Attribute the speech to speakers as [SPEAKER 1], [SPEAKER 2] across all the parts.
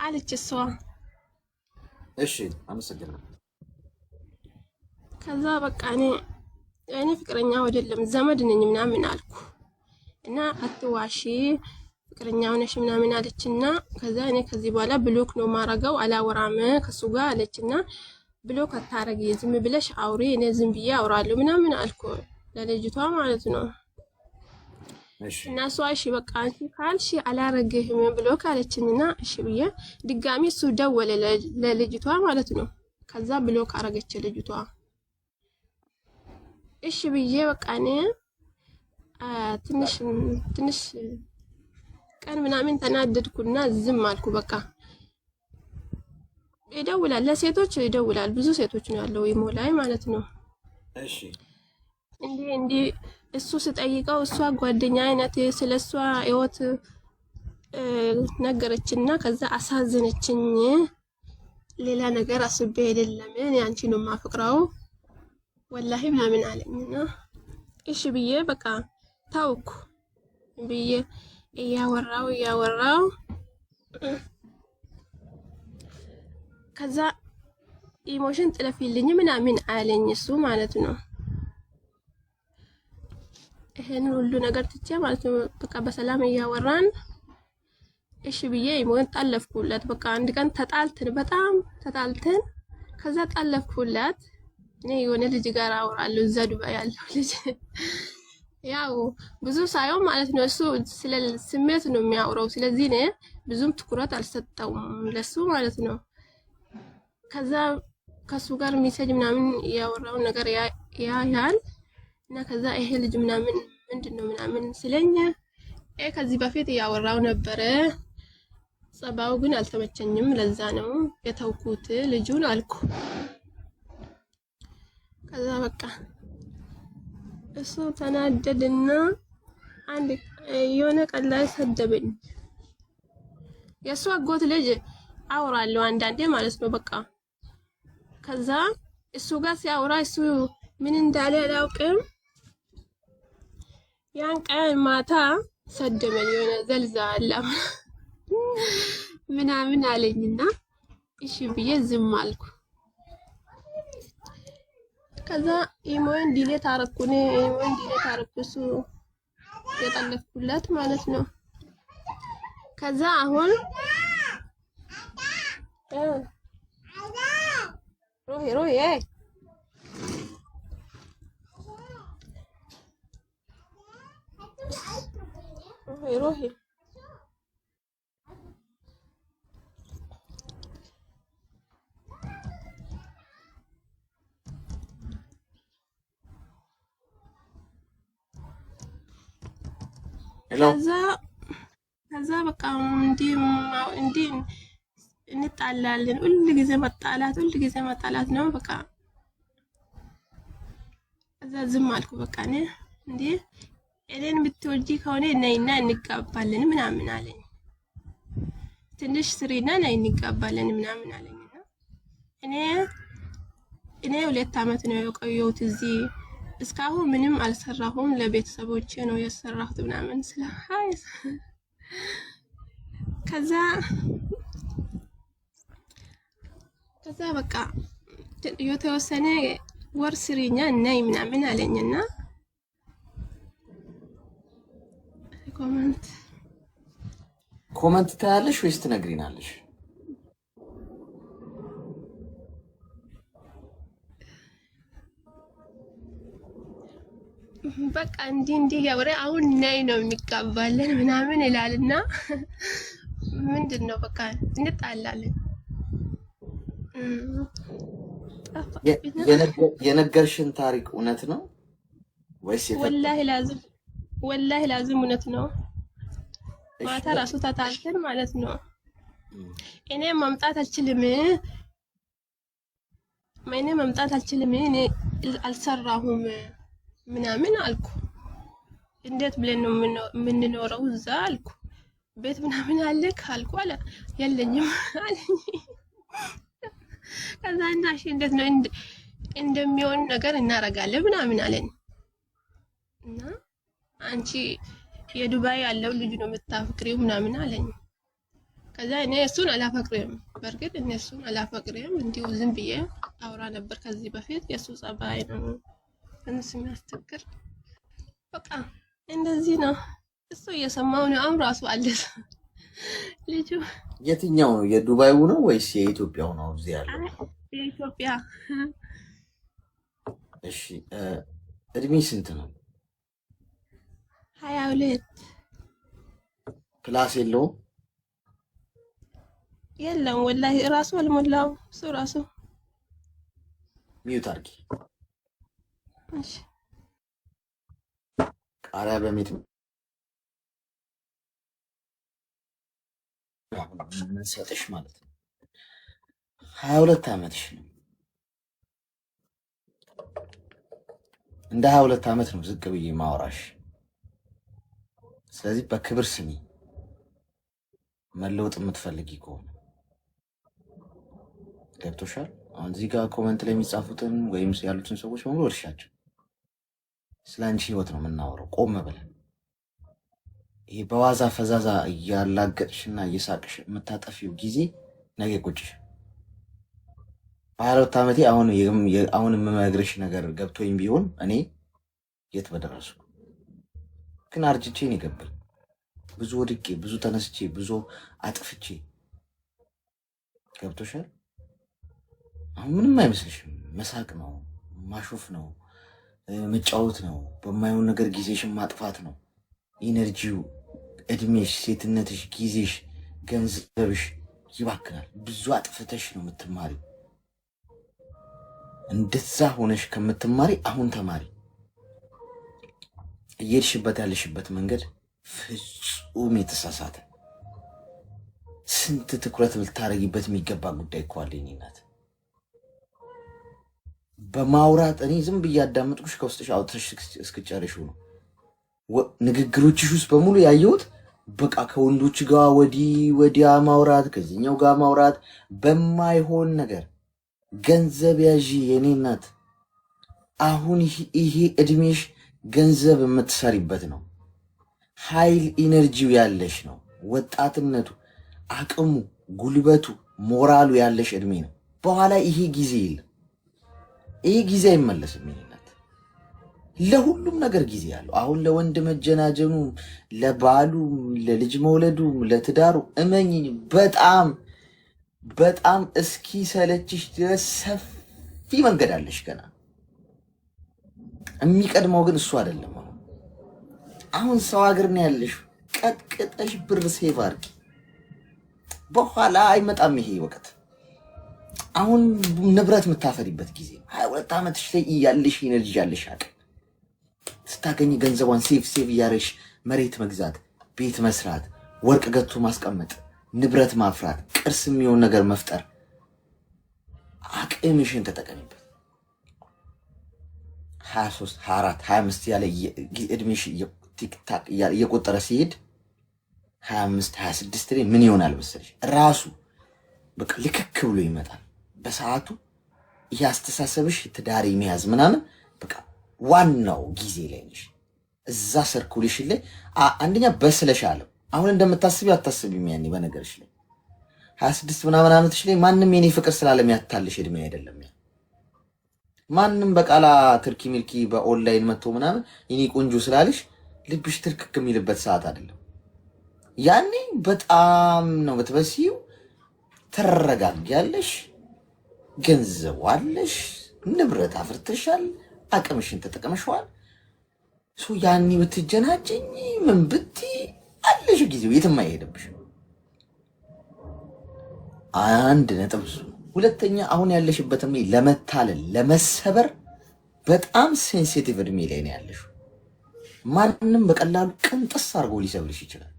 [SPEAKER 1] አለች እሷ።
[SPEAKER 2] እሺ አመሰግናለሁ።
[SPEAKER 1] ከዛ በቃ እኔ ፍቅረኛ አይደለም ዘመድ ነኝ ምናምን አልኩ እና አትዋሺ ፍቅረኛ ሆነሽ ምናምን አለችና ከዛ እኔ ከዚህ በኋላ ብሎክ ነው ማረገው አላወራም ከሱ ጋር አለችና ብሎክ አታረጊ ዝም ብለሽ አውሪ እኔ ዝም ብዬ አውራለሁ ምናምን አልኩ ለልጅቷ ማለት ነው። እና እሷ እሺ በቃ አንቺ ካልሽ አላረግህም ብሎክ አለችኝና እሺ ብዬ ድጋሚ እሱ ደወለ ለልጅቷ ማለት ነው። ከዛ ብሎክ አረገች ልጅቷ። እሺ ብዬ በቃ እኔ ትንሽ ቀን ምናምን ተናደድኩና ዝም አልኩ። በቃ ይደውላል ለሴቶች ይደውላል ብዙ ሴቶች ነው ያለው ኢሞ ላይ ማለት ነው።
[SPEAKER 2] እሺ
[SPEAKER 1] እንዴ እሱ ስጠይቀው እሷ ጓደኛ አይነት ስለሷ ህይወት ነገረችና ከዛ አሳዘነችኝ። ሌላ ነገር አስቤ አይደለም እኔ አንቺ ነው ማፍቅራው ወላሂ ምናምን አለኝና እሺ ብዬ በቃ ታውኩ ብዬ እያወራው ከዛ ኢሞሽን ጥለፊልኝ ምናምን አለኝ እሱ ማለት ነው። ይሄን ሁሉ ነገር ትቼ ማለት ነው በቃ በሰላም እያወራን እሺ ብዬ ኢሞን ጣለፍኩለት። በቃ አንድ ቀን ተጣልተን በጣም ተጣልተን ከዛ ጣለፍኩለት። እኔ የሆነ ልጅ ጋር አወራለሁ እዛ ዱባይ ያለው ልጅ ያው ብዙ ሳይሆን ማለት ነው እሱ ስለ ስሜት ነው የሚያወራው። ስለዚህ እኔ ብዙም ትኩረት አልሰጠውም ለሱ ማለት ነው። ከዛ ከሱ ጋር ሜሴጅ ምናምን ያወራው ነገር ያያል እና ከዛ ይሄ ልጅ ምናምን ምንድነው ምናምን ስለኛ ከዚህ በፊት ያወራው ነበረ። ጸባው ግን አልተመቸኝም ለዛ ነው የተውኩት ልጁን አልኩ። ከዛ በቃ እሱ ተናደድና አንድ የሆነ ቀን ላይ ሰደበኝ። የሱ አጎት ልጅ አወራለሁ አንዳንዴ ማለት ነው በቃ ከዛ እሱ ጋር ሲያወራ እሱ ምን እንዳለ አላውቅም። ያን ቀን ማታ ሰደበኝ የሆነ ዘልዛላ ምናምን አለኝና እሺ ብዬ ዝም አልኩ። ከዛ ኢሞን ዲሌት አረኩኝ እሱ የጠለፍኩለት ማለት ነው። ከዛ አሁን ሮሄ ከዛ በቃ እንዲ እንጣላለን። ሁሉ ጊዜ መጣላት ነው በቃ። ከዛ ዝም አልኩ በቃ እኔን ብትወጂ ከሆነ ነይና እንጋባለን ምናምን አለኝ። ትንሽ ስሪና ነይ እንጋባለን ምናምን አለኝና እኔ 2 አመት ነው የቆየሁት እዚህ። እስካሁን ምንም አልሰራሁም ለቤተሰቦቼ ነው የሰራሁት ምናምን ስለሀይ ከዛ በቃ የተወሰነ ወር ስሪኛ ነይ ምናምን አለኝና
[SPEAKER 2] ኮመንት ታያለሽ ወይስ ትነግሪናለሽ?
[SPEAKER 1] በቃ እንዲህ ያወራ አሁን ነይ ነው የሚጋባለን ምናምን ይላልና ምንድነው በቃ እንጣላለን።
[SPEAKER 2] የነገርሽን ታሪክ እውነት ነው ወይስ ወላሂ ላዝም እውነት ነው። ማታ ራሱ ተጣልተን ማለት ነው። እኔ መምጣት አልችልም እኔ አልሰራሁም ምናምን አልኩ። እንዴት ብለን ነው የምንኖረው እዛ አልኩ። ቤት ምናምን አለክ አልኩ። አለ የለኝም አለኝ። ከዛ እናሽ እንዴት ነው እንደሚሆን ነገር እናረጋለን ምናምን አለኝ። እና አንቺ የዱባይ ያለው ልጅ ነው የምታፍቅሪው ምናምን አለኝ። ከዛ እኔ እሱን አላፈቅርም፣ በእርግጥ እኔ እሱን አላፈቅርም። እንዲሁ ዝም ብዬ አውራ ነበር ከዚህ በፊት። የእሱ ጸባይ ነው ትንሽ የሚያስቸግር። በቃ እንደዚህ ነው። እሱ እየሰማው ነው። አሁን ራሱ አለ ልጁ።
[SPEAKER 3] የትኛው ነው? የዱባዩ ነው ወይስ የኢትዮጵያው ነው? እዚህ ያለው
[SPEAKER 2] የኢትዮጵያ።
[SPEAKER 3] እሺ እድሜ ስንት ነው?
[SPEAKER 2] 22
[SPEAKER 3] ክላስ የለውም?
[SPEAKER 2] የለም ወላሂ ራሱ አልሞላው እሱ ራሱ።
[SPEAKER 3] ሚዩት አድርጊ።
[SPEAKER 2] እሺ
[SPEAKER 3] ቃሪያ በሚት ሰጥሽ ማለት ነው። 22 ዓመትሽ ነው። እንደ 22 ዓመት ነው ዝቅ ብዬ ማውራሽ። ስለዚህ በክብር ስሚ። መለወጥ የምትፈልጊ ከሆነ ገብቶሻል። አሁን እዚህ ጋር ኮመንት ላይ የሚጻፉትን ወይም ያሉትን ሰዎች በሙሉ እርሻቸው። ስለ አንቺ ህይወት ነው የምናወራው። ቆም ብለን ይሄ በዋዛ ፈዛዛ እያላገጥሽና እየሳቅሽ የምታጠፊው ጊዜ ነገ ቁጭሽ። በ22 ዓመቴ አሁን የምመግርሽ ነገር ገብቶኝ ቢሆን እኔ የት በደረሱ። ግን አርጅቼን ይገባል። ብዙ ወድቄ፣ ብዙ ተነስቼ፣ ብዙ አጥፍቼ። ገብቶሻል። አሁን ምንም አይመስልሽም። መሳቅ ነው፣ ማሾፍ ነው፣ መጫወት ነው፣ በማይሆን ነገር ጊዜሽን ማጥፋት ነው። ኢነርጂው፣ እድሜሽ፣ ሴትነትሽ፣ ጊዜሽ፣ ገንዘብሽ ይባክናል። ብዙ አጥፍተሽ ነው የምትማሪ። እንደዛ ሆነሽ ከምትማሪ አሁን ተማሪ። እየሄድሽበት ያለሽበት መንገድ ፍጹም የተሳሳተ፣ ስንት ትኩረት ልታረጊበት የሚገባ ጉዳይ እኮ አለ። የእኔ እናት በማውራት እኔ ዝም ብዬ አዳመጥኩሽ፣ ከውስጥሽ አውጥተሽ እስክጨርሽው ነው። ንግግሮችሽ ውስጥ በሙሉ ያየሁት በቃ ከወንዶች ጋር ወዲህ ወዲያ ማውራት፣ ከዚህኛው ጋር ማውራት በማይሆን ነገር። ገንዘብ ያዢ የኔ እናት። አሁን ይሄ እድሜሽ ገንዘብ የምትሰሪበት ነው። ኃይል ኢነርጂው ያለሽ ነው። ወጣትነቱ፣ አቅሙ፣ ጉልበቱ፣ ሞራሉ ያለሽ እድሜ ነው። በኋላ ይሄ ጊዜ የለም። ይሄ ጊዜ አይመለስም። የኔ እናት ለሁሉም ነገር ጊዜ ያለው። አሁን ለወንድ መጀናጀኑ፣ ለባሉ፣ ለልጅ መውለዱ፣ ለትዳሩ እመኝኝ በጣም በጣም እስኪ ሰለችሽ ድረስ ሰፊ መንገድ አለሽ ገና። የሚቀድመው ግን እሱ አይደለም። አሁን ሰው ሀገር ነው ያለሽ። ቀጥቅጠሽ ብር ሴቭ አድርጊ። በኋላ አይመጣም ይሄ ወቅት። አሁን ንብረት የምታፈሪበት ጊዜ። 22 ዓመትሽ ላይ ያለሽ ኢነርጂ ያለሽ አቅም ስታገኝ ገንዘቧን ሴቭ እያረሽ መሬት መግዛት፣ ቤት መስራት፣ ወርቅ ገቶ ማስቀመጥ፣ ንብረት ማፍራት፣ ቅርስ የሚሆን ነገር መፍጠር። አቅምሽን ተጠቀሚበት። 23 24 25 ያለ እድሜሽ ቲክታክ እየቆጠረ ሲሄድ 25 26 ላይ ምን ይሆናል መሰለሽ? ራሱ በቃ ልክክ ብሎ ይመጣል በሰዓቱ። ይሄ አስተሳሰብሽ ትዳር የሚያዝ ምናምን በቃ ዋናው ጊዜ ላይ ነሽ። እዛ ሰርኩሌሽን ላይ አንደኛ በስለሻል። አሁን እንደምታስቢው አታስቢም። ያኔ በነገርሽ ላይ 26 ምናምን ዓመትሽ ላይ ማንም የኔ ፍቅር ስላለም ያታልሽ እድሜ አይደለም። ማንም በቃላ ትርኪ ሚልኪ በኦንላይን መጥቶ ምናምን የኔ ቆንጆ ስላለሽ ልብሽ ትርክክ የሚልበት ሰዓት አይደለም። ያኔ በጣም ነው የምትበሲው። ትረጋጊያለሽ፣ ገንዘብ አለሽ፣ ንብረት አፍርተሻል፣ አቅምሽን ተጠቅመሽዋል። ያኔ ብትጀናጀኝ ምን ብትይ አለሽ ጊዜው የትም አይሄድብሽ። አንድ ነጥብ እሱ። ሁለተኛ አሁን ያለሽበት እድሜ ለመታለል ለመሰበር በጣም ሴንሲቲቭ እድሜ ላይ ነው ያለሽው። ማንም በቀላሉ ቅንጥስ አድርጎ ሊሰብልሽ ይችላል።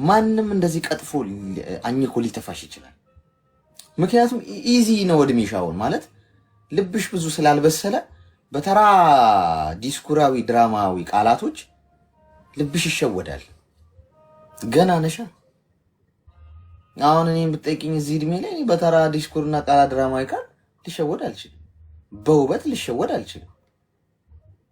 [SPEAKER 3] ማንም እንደዚህ ቀጥፎ አኝኮ ሊተፋሽ ይችላል። ምክንያቱም ኢዚ ነው እድሜሽ አሁን ማለት ልብሽ ብዙ ስላልበሰለ በተራ ዲስኩራዊ ድራማዊ ቃላቶች ልብሽ ይሸወዳል። ገና ነሻ። አሁን እኔን ብትጠይቂኝ እዚህ እድሜ ላይ በተራ ዲስኩርና ቃላት ድራማዊ ቃል ልሸወድ አልችልም። በውበት ልሸወድ አልችልም።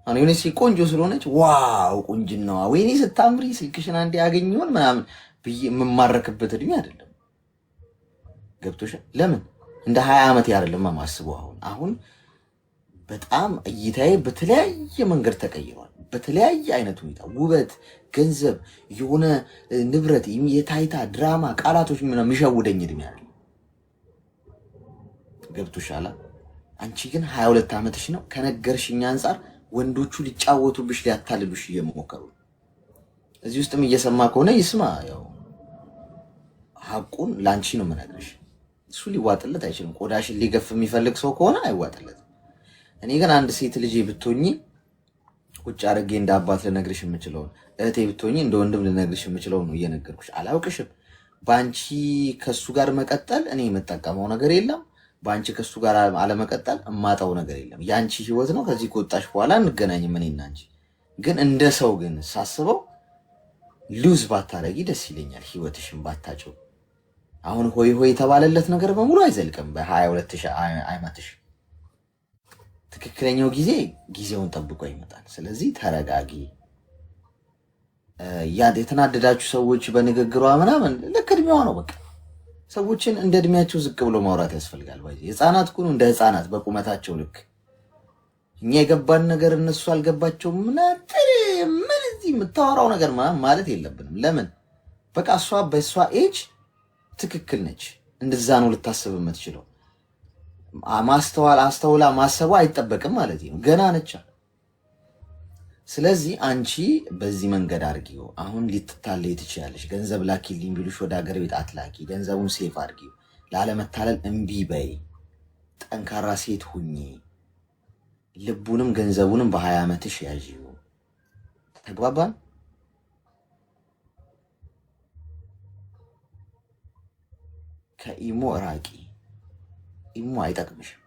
[SPEAKER 3] አሁን የሆነች ቆንጆ ስለሆነች ዋው ቁንጅናዋ፣ ወይኔ ስታምሪ፣ ስልክሽን አንዴ ያገኘውን ምናምን ብዬ የምማረክበት እድሜ አይደለም። ገብቶሻል? ለምን እንደ 20 ዓመት አይደለም ማስበው። አሁን በጣም እይታዬ በተለያየ መንገድ ተቀይሯል። በተለያየ አይነት ሁኔታ ውበት፣ ገንዘብ፣ የሆነ ንብረት፣ የታይታ ድራማ፣ ቃላቶች የሚሸውደኝ እድሜ አይደለም። ገብቶሻል? አንቺ ግን 22 ዓመትሽ ነው። ከነገርሽኝ አንጻር ወንዶቹ ሊጫወቱብሽ ሊያታልሉሽ እየሞከሩ እዚህ ውስጥም እየሰማ ከሆነ ይስማ። ያው ሐቁን ላንቺ ነው የምነግርሽ። እሱ ሊዋጥለት አይችልም። ቆዳሽን ሊገፍ የሚፈልግ ሰው ከሆነ አይዋጥለትም። እኔ ግን አንድ ሴት ልጅ ብትሆኚ ቁጭ አድርጌ እንደ አባት ልነግርሽ የምችለውን፣ እህቴ ብትሆኚ እንደ ወንድም ልነግርሽ የምችለውን ነው እየነገርኩሽ። አላውቅሽም። በአንቺ ከሱ ጋር መቀጠል እኔ የምጠቀመው ነገር የለም። በአንቺ ከሱ ጋር አለመቀጠል እማጣው ነገር የለም። የአንቺ ህይወት ነው። ከዚህ ከወጣሽ በኋላ እንገናኝም እኔና አንቺ። ግን እንደ ሰው ግን ሳስበው ሉዝ ባታረጊ ደስ ይለኛል። ህይወትሽን ባታጭው። አሁን ሆይ ሆይ የተባለለት ነገር በሙሉ አይዘልቅም። በ22 ዓመትሽ ትክክለኛው ጊዜ ጊዜውን ጠብቆ ይመጣል። ስለዚህ ተረጋጊ። የተናደዳችሁ ሰዎች በንግግሯ ምናምን ልክ እድሜዋ ነው። በቃ ሰዎችን እንደ እድሜያቸው ዝቅ ብሎ ማውራት ያስፈልጋል። ህፃናት ኩኑ እንደ ህፃናት በቁመታቸው ልክ። እኛ የገባን ነገር እነሱ አልገባቸውም። ምን እዚህ የምታወራው ነገር ማለት የለብንም። ለምን በቃ እሷ በእሷ ኤጅ ትክክል ነች። እንደዛ ነው ልታስብ የምትችለው። አስተውላ ማሰቡ አይጠበቅም ማለት ነው። ገና ነች። ስለዚህ አንቺ በዚህ መንገድ አድርጊው። አሁን ልትታለይ ትችያለሽ። ገንዘብ ላኪልኝ ቢሉሽ ወደ ሀገር ቤት አትላኪ። ገንዘቡን ሴፍ አድርጊው። ላለመታለል እምቢ በይ። ጠንካራ ሴት ሁኚ። ልቡንም ገንዘቡንም በ20 ዓመትሽ ያዢው። ተግባባን? ከኢሞ ራቂ። ኢሞ አይጠቅምሽም።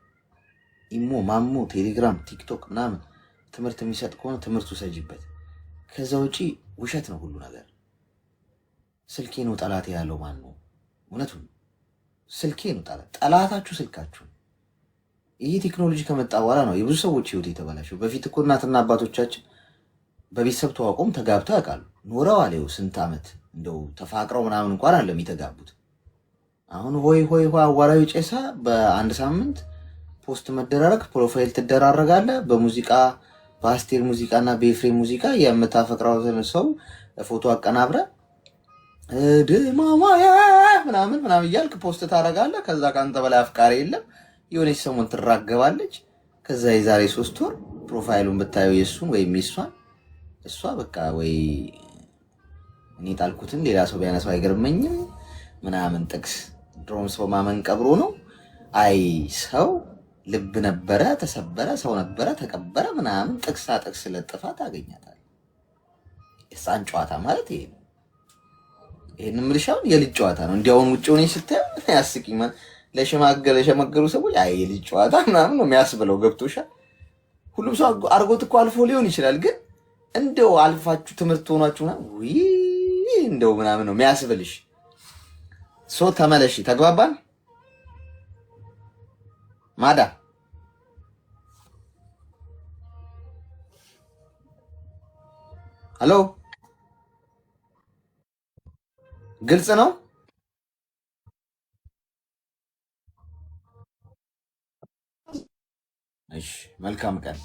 [SPEAKER 3] ኢሞ፣ ማሞ፣ ቴሌግራም፣ ቲክቶክ ምናምን ትምህርት የሚሰጥ ከሆነ ትምህርቱ ሰጂበት። ከዛ ውጪ ውሸት ነው ሁሉ ነገር። ስልኬ ነው ጠላቴ ያለው ማን ነው? እውነቱን ስልኬ ነው ጠላታችሁ ስልካችሁ። ይህ ቴክኖሎጂ ከመጣ በኋላ ነው የብዙ ሰዎች ህይወት የተበላሸው። በፊት እኮ እናትና አባቶቻችን በቤተሰብ ተዋቆም ተጋብተው ያውቃሉ። ኖረዋል። ይኸው ስንት ዓመት እንደው ተፋቅረው ምናምን እንኳን አለም የተጋቡት። አሁን ሆይ ሆይ አዋራዊ ጨሳ በአንድ ሳምንት ፖስት መደራረግ፣ ፕሮፋይል ትደራረጋለህ። በሙዚቃ በአስቴር ሙዚቃና በኤፍሬም ሙዚቃ የምታፈቅረውን ሰው ፎቶ አቀናብረ ድማማያ ምናምን እያልክ ፖስት ታደርጋለህ። ከዛ ከአንተ በላይ አፍቃሪ የለም። የሆነች ሰሞን ትራገባለች። ከዛ የዛሬ 3 ወር ፕሮፋይሉን ብታየው የሱን ወይም የሷን እሷ በቃ ወይ እኔ ጣልኩትን ሌላ ሰው ቢያነሳው አይገርመኝም ምናምን ጥቅስ። ድሮም ሰው ማመን ቀብሮ ነው። አይ ሰው ልብ ነበረ ተሰበረ፣ ሰው ነበረ ተቀበረ ምናምን ጥቅሳ ጥቅስ ለጥፋ ታገኛታል። የህፃን ጨዋታ ማለት ይሄ ነው። ይሄን ምልሻውን የልጅ ጨዋታ ነው። እንዲያውን ውጭ ሆነ ስታየው ያስቂኝ። ለሸመገሉ ሰዎች አይ የልጅ ጨዋታ ምናምን ነው የሚያስብለው። ገብቶሻል? ሁሉም ሰው አርጎት እኮ አልፎ ሊሆን ይችላል። ግን እንደው አልፋችሁ ትምህርት ሆናችሁ ወይ እንደው ምናምን ነው የሚያስብልሽ። ሶ ተመለሺ። ተግባባን? ማዳ ሄሎ፣ ግልጽ ነው። እሺ፣ መልካም ቀን።